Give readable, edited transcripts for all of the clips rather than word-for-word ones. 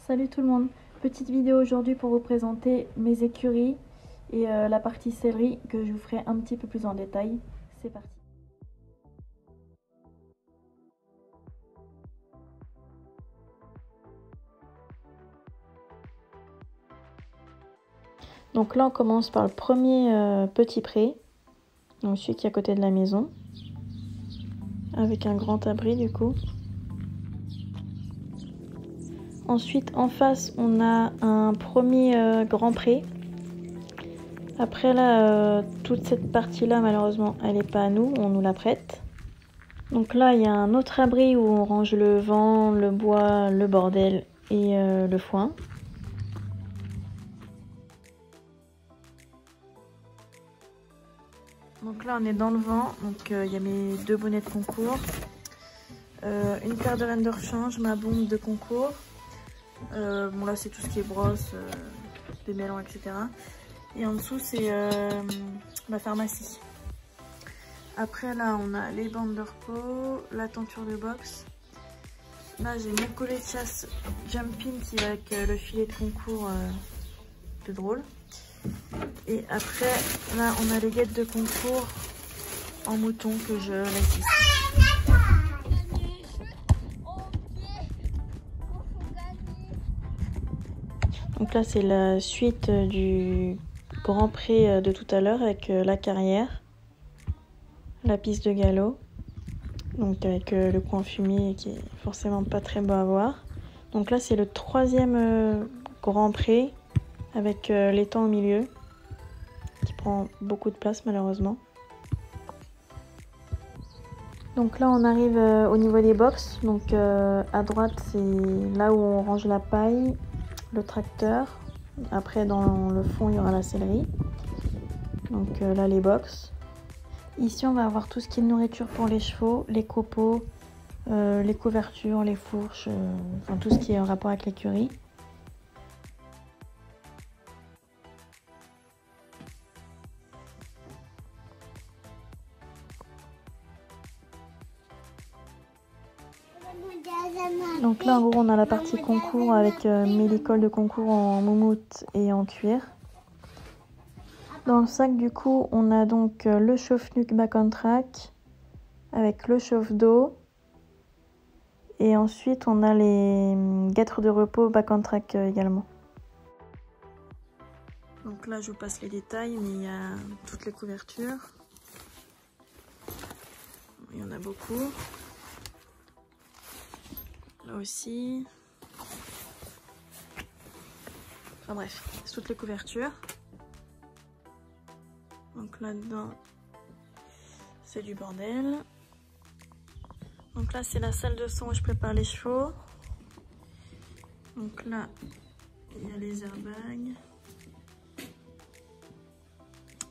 Salut tout le monde, petite vidéo aujourd'hui pour vous présenter mes écuries et la partie sellerie que je vous ferai un petit peu plus en détail. C'est parti. Donc là on commence par le premier petit pré, donc celui qui est à côté de la maison, avec un grand abri du coup. Ensuite en face on a un premier grand pré. Après là, toute cette partie là malheureusement elle n'est pas à nous, on nous la prête. Donc là il y a un autre abri où on range le vent, le bois, le bordel et le foin. Donc là on est dans le vent, donc il y a mes deux bonnets de concours, une paire de rennes de rechange, ma bombe de concours. Bon là c'est tout ce qui est brosse, des mélans, etc. Et en dessous c'est ma pharmacie. Après là on a les bandes de repos, la tenture de boxe. Là j'ai mon collet de chasse jumping qui va avec le filet de concours de drôle. Et après là on a les guettes de concours en mouton que je laisse ici. Donc là c'est la suite du grand pré de tout à l'heure avec la carrière, la piste de galop, donc avec le coin fumé qui est forcément pas très beau à voir. Donc là c'est le troisième grand pré avec l'étang au milieu qui prend beaucoup de place malheureusement. Donc là on arrive au niveau des box, donc à droite c'est là où on range la paille, le tracteur. Après dans le fond il y aura la sellerie, donc là les box. Ici on va avoir tout ce qui est nourriture pour les chevaux, les copeaux, les couvertures, les fourches, enfin tout ce qui est en rapport avec l'écurie. Donc là en gros on a la partie concours avec mes licoles de concours en moumoute et en cuir. Dans le sac du coup on a donc le chauffe-nuque back on track avec le chauffe-d'eau. Et ensuite on a les guêtres de repos back on track également. Donc là je vous passe les détails, mais il y a toutes les couvertures. Il y en a beaucoup. Là aussi. Enfin bref, c'est toutes les couvertures. Donc là-dedans, c'est du bordel. Donc là, c'est la salle de son où je prépare les chevaux. Donc là, il y a les airbags.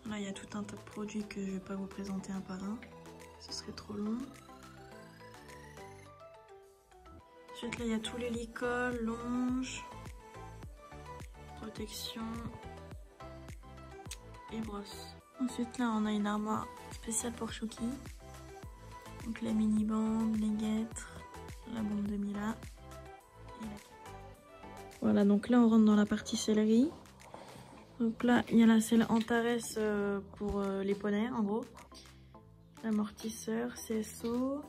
Là, il y a tout un tas de produits que je ne vais pas vous présenter un par un. Ce serait trop long. Ensuite, là, il y a tous les licoles, longes, protection et brosse. Ensuite, là, on a une armoire spéciale pour Chouki. Donc la mini-bande, les guêtres, la bombe de Mila. Voilà, donc là, on rentre dans la partie sellerie. Donc là, il y a la selle Antares pour les poneys, en gros. L'amortisseur, CSO.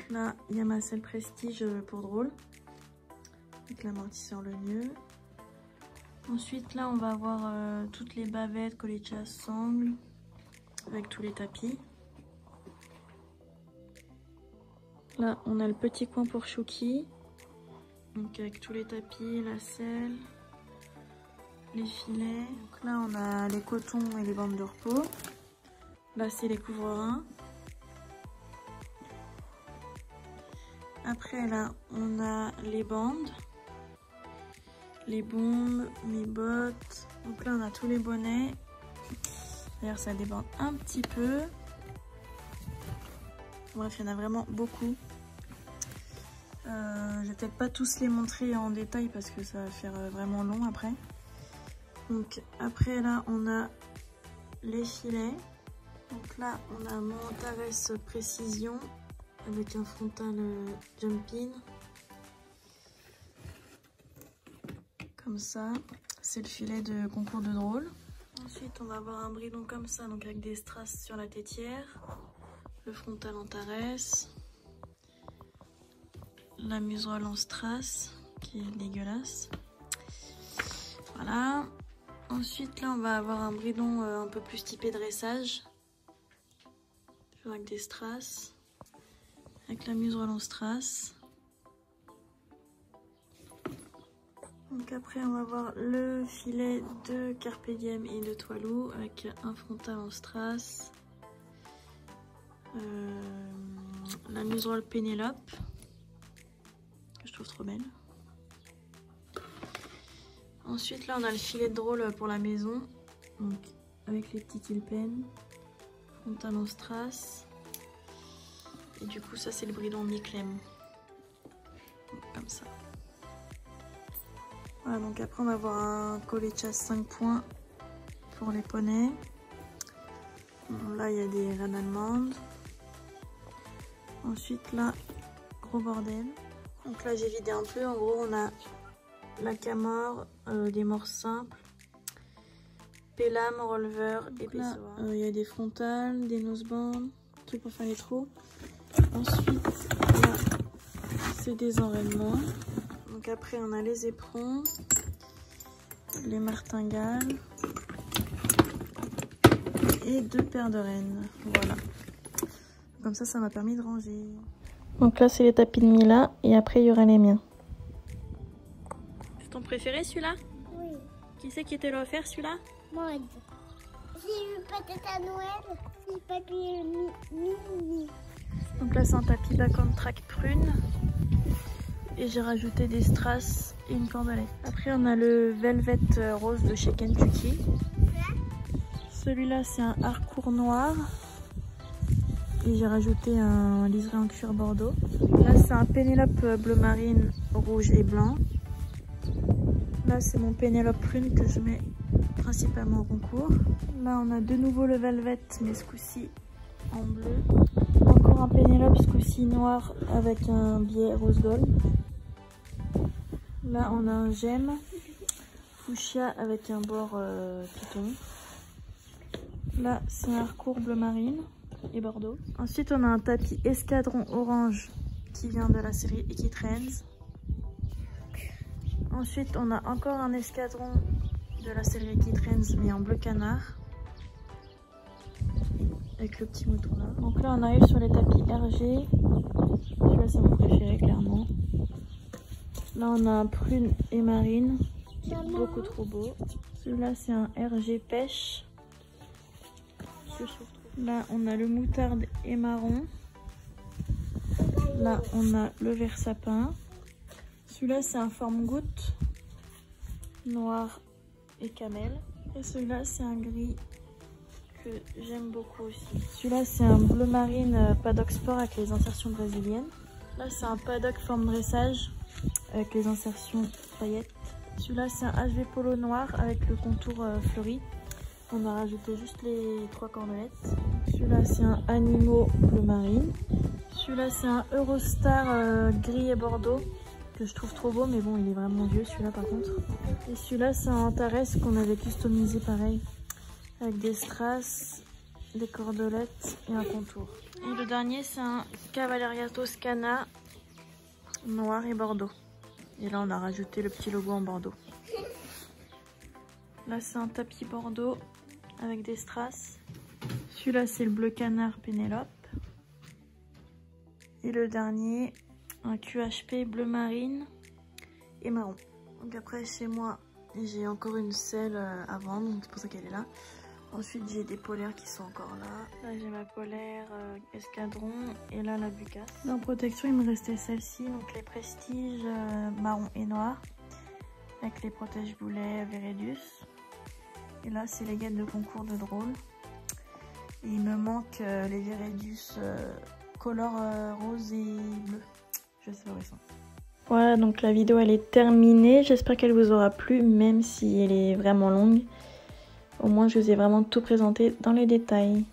Là, il y a ma selle Prestige pour drôle. Avec l'amortisseur le mieux. Ensuite, là, on va avoir toutes les bavettes, collets de chasse, sangles, avec tous les tapis. Là, on a le petit coin pour Chouki. Donc, avec tous les tapis, la selle, les filets. Donc là, on a les cotons et les bandes de repos. Là, c'est les couvre-reins. Après, là, on a les bandes, les bombes, mes bottes. Donc là, on a tous les bonnets. D'ailleurs, ça déborde un petit peu. Bref, il y en a vraiment beaucoup. Je vais peut-être pas tous les montrer en détail parce que ça va faire vraiment long après. Donc après là, on a les filets. Donc là, on a mon Antares Précision avec un frontal jumping. comme ça. C'est le filet de concours de drôle. Ensuite, on va avoir un bridon comme ça, donc avec des strass sur la tétière. Le frontal en tarès. La muserolle en strass, qui est dégueulasse. Voilà. Ensuite, là, on va avoir un bridon un peu plus typé dressage. Toujours avec des strass. Avec la muserolle en strass. Donc après, on va avoir le filet de Carpe Diem et de Toilou avec un frontal en strass. La muserolle Pénélope, que je trouve trop belle. Ensuite, là, on a le filet de drôle pour la maison. Donc, avec les petits tilpen. Frontal en strass. Et du coup, ça, c'est le bridon mi-clem. Comme ça. Voilà, donc après on va avoir un collet de chasse 5 points pour les poneys. Bon, là il y a des reines allemandes. Ensuite là, gros bordel. Donc là j'ai vidé un peu. En gros on a la camor, des morses simples, pélam, releveur et pessoa. Il y a des frontales, des nosebands, trucs pour faire les trous. Ensuite là c'est des enraînements. Donc après on a les éperons, les martingales et 2 paires de rennes. Voilà. Comme ça m'a permis de ranger. Donc là c'est les tapis de Mila et après il y aura les miens. C'est ton préféré celui-là? Oui. Qui c'est qui te l'a offert celui-là? Mode. J'ai eu peut-être à Noël, j'ai pas Mimi. Donc là c'est un tapis Bacon Track prune. Et j'ai rajouté des strass et une cordelette. Après on a le velvet rose de chez Kentucky. Celui-là c'est un harcourt noir. Et j'ai rajouté un liseré en cuir bordeaux. Là c'est un Pénélope bleu marine, rouge et blanc. Là c'est mon Pénélope prune que je mets principalement au concours. Là on a de nouveau le velvet mais ce coup-ci en bleu. Encore un Pénélope ce coup-ci noir avec un biais rose gold. Là on a un gemme fuchsia avec un bord piton. Là c'est un harcourt bleu marine et bordeaux. Ensuite on a un tapis escadron orange qui vient de la série Equitrends. Ensuite on a encore un escadron de la série Equitrends mais en bleu canard. Avec le petit mouton là. Donc là on arrive sur les tapis RG. Celui-là c'est mon préféré clairement. Là on a un prune et marine, beaucoup trop beau. Celui-là c'est un RG pêche. Là on a le moutarde et marron. Là on a le vert sapin. Celui-là c'est un forme goutte, noir et camel. Et celui-là c'est un gris que j'aime beaucoup aussi. Celui-là c'est un bleu marine paddock sport avec les insertions brésiliennes. Là c'est un paddock forme dressage avec les insertions paillettes. Celui-là c'est un HV polo noir avec le contour fleuri. On a rajouté juste les 3 cordelettes. Celui-là c'est un Animaux bleu marine. Celui-là c'est un Eurostar gris et bordeaux que je trouve trop beau mais bon il est vraiment vieux celui-là par contre. Et celui-là c'est un Antares qu'on avait customisé pareil avec des strass, des cordelettes et un contour. Et le dernier c'est un Cavalleria Toscana noir et bordeaux. Et là on a rajouté le petit logo en bordeaux. Là c'est un tapis bordeaux avec des strass. Celui-là c'est le bleu canard Pénélope. Et le dernier, un QHP bleu marine et marron. Donc après chez moi j'ai encore une selle à vendre, donc c'est pour ça qu'elle est là. Ensuite j'ai des polaires qui sont encore là. Là j'ai ma polaire escadron et là la Bucasse. Dans protection il me restait celle-ci, donc les prestiges marron et noir. Avec les protège boulets Veredus. Et là c'est les galettes de concours de drôle. Et il me manque les Veredus color rose et bleu. Je sais pas où ils sont. Voilà, donc la vidéo elle est terminée. J'espère qu'elle vous aura plu, même si elle est vraiment longue. Au moins je vous ai vraiment tout présenté dans les détails.